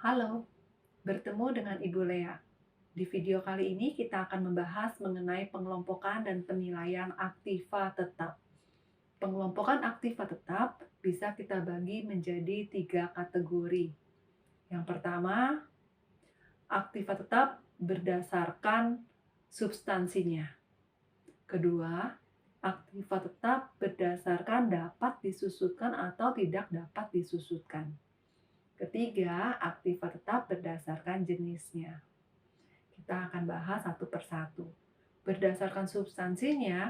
Halo, bertemu dengan Ibu Lea. Di video kali ini kita akan membahas mengenai pengelompokan dan penilaian aktiva tetap. Pengelompokan aktiva tetap bisa kita bagi menjadi 3 kategori. Yang pertama, aktiva tetap berdasarkan substansinya. Kedua, aktiva tetap berdasarkan dapat disusutkan atau tidak dapat disusutkan. Ketiga, aktiva tetap berdasarkan jenisnya. Kita akan bahas satu persatu. Berdasarkan substansinya,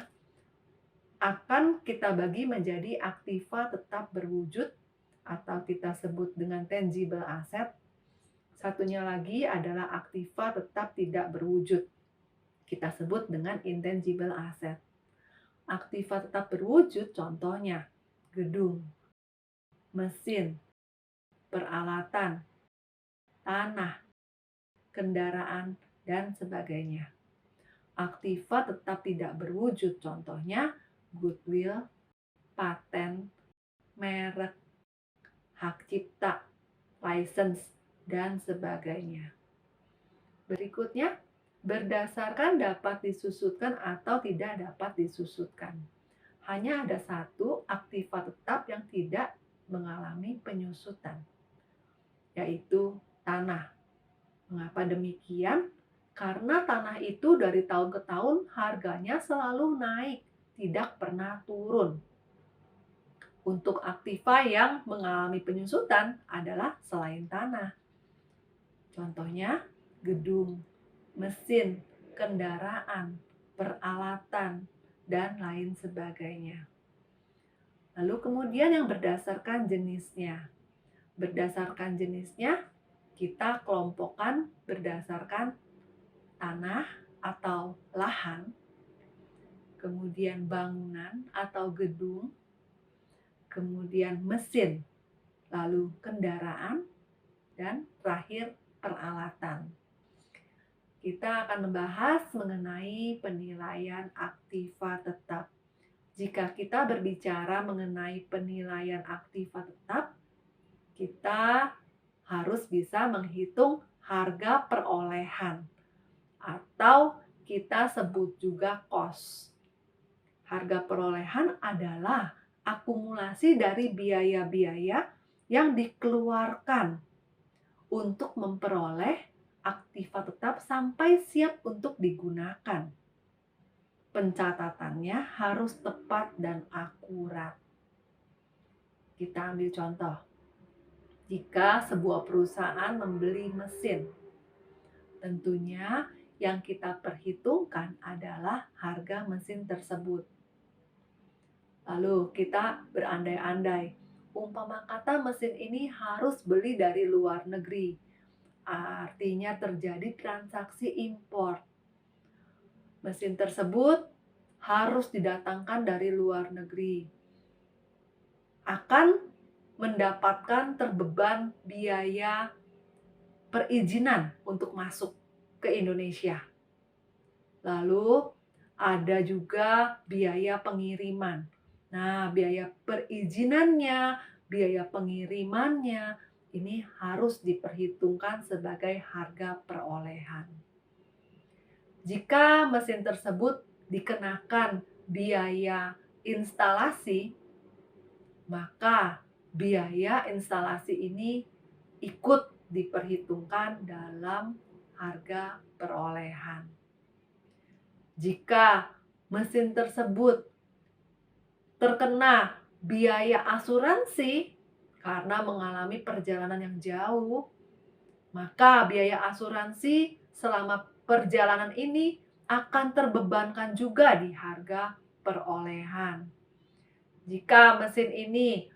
akan kita bagi menjadi aktiva tetap berwujud atau kita sebut dengan tangible asset. Satunya lagi adalah aktiva tetap tidak berwujud. Kita sebut dengan intangible asset. Aktiva tetap berwujud contohnya gedung, mesin, peralatan, tanah, kendaraan, dan sebagainya. Aktiva tetap tidak berwujud contohnya goodwill, paten, merek, hak cipta, license, dan sebagainya. Berikutnya, berdasarkan dapat disusutkan atau tidak dapat disusutkan. Hanya ada satu aktiva tetap yang tidak mengalami penyusutan, yaitu tanah. Mengapa demikian? Karena tanah itu dari tahun ke tahun harganya selalu naik, tidak pernah turun. Untuk aktiva yang mengalami penyusutan adalah selain tanah. Contohnya gedung, mesin, kendaraan, peralatan, dan lain sebagainya. Lalu kemudian yang berdasarkan jenisnya. Berdasarkan jenisnya, kita kelompokkan berdasarkan tanah atau lahan, kemudian bangunan atau gedung, kemudian mesin, lalu kendaraan, dan terakhir peralatan. Kita akan membahas mengenai penilaian aktiva tetap. Jika kita berbicara mengenai penilaian aktiva tetap, kita harus bisa menghitung harga perolehan atau kita sebut juga cost. Harga perolehan adalah akumulasi dari biaya-biaya yang dikeluarkan untuk memperoleh aktiva tetap sampai siap untuk digunakan. Pencatatannya harus tepat dan akurat. Kita ambil contoh. Jika sebuah perusahaan membeli mesin, tentunya yang kita perhitungkan adalah harga mesin tersebut. Lalu kita berandai-andai, umpama kata mesin ini harus beli dari luar negeri. Artinya terjadi transaksi impor. Mesin tersebut harus didatangkan dari luar negeri. Akan mendapatkan terbeban biaya perizinan untuk masuk ke Indonesia. Lalu ada juga biaya pengiriman. Nah, biaya perizinannya, biaya pengirimannya, ini harus diperhitungkan sebagai harga perolehan. Jika mesin tersebut dikenakan biaya instalasi, maka biaya instalasi ini ikut diperhitungkan dalam harga perolehan. Jika mesin tersebut terkena biaya asuransi karena mengalami perjalanan yang jauh, maka biaya asuransi selama perjalanan ini akan terbebankan juga di harga perolehan. Jika mesin ini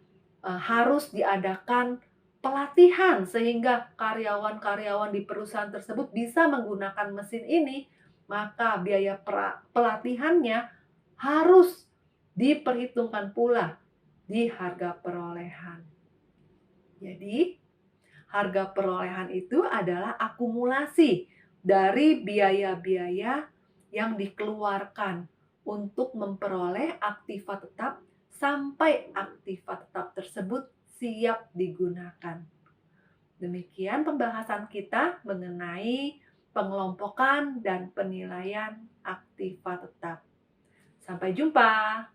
harus diadakan pelatihan sehingga karyawan-karyawan di perusahaan tersebut bisa menggunakan mesin ini, maka biaya pelatihannya harus diperhitungkan pula di harga perolehan. Jadi, harga perolehan itu adalah akumulasi dari biaya-biaya yang dikeluarkan untuk memperoleh aktiva tetap sampai aktiva tetap tersebut siap digunakan. Demikian pembahasan kita mengenai pengelompokan dan penilaian aktiva tetap. Sampai jumpa.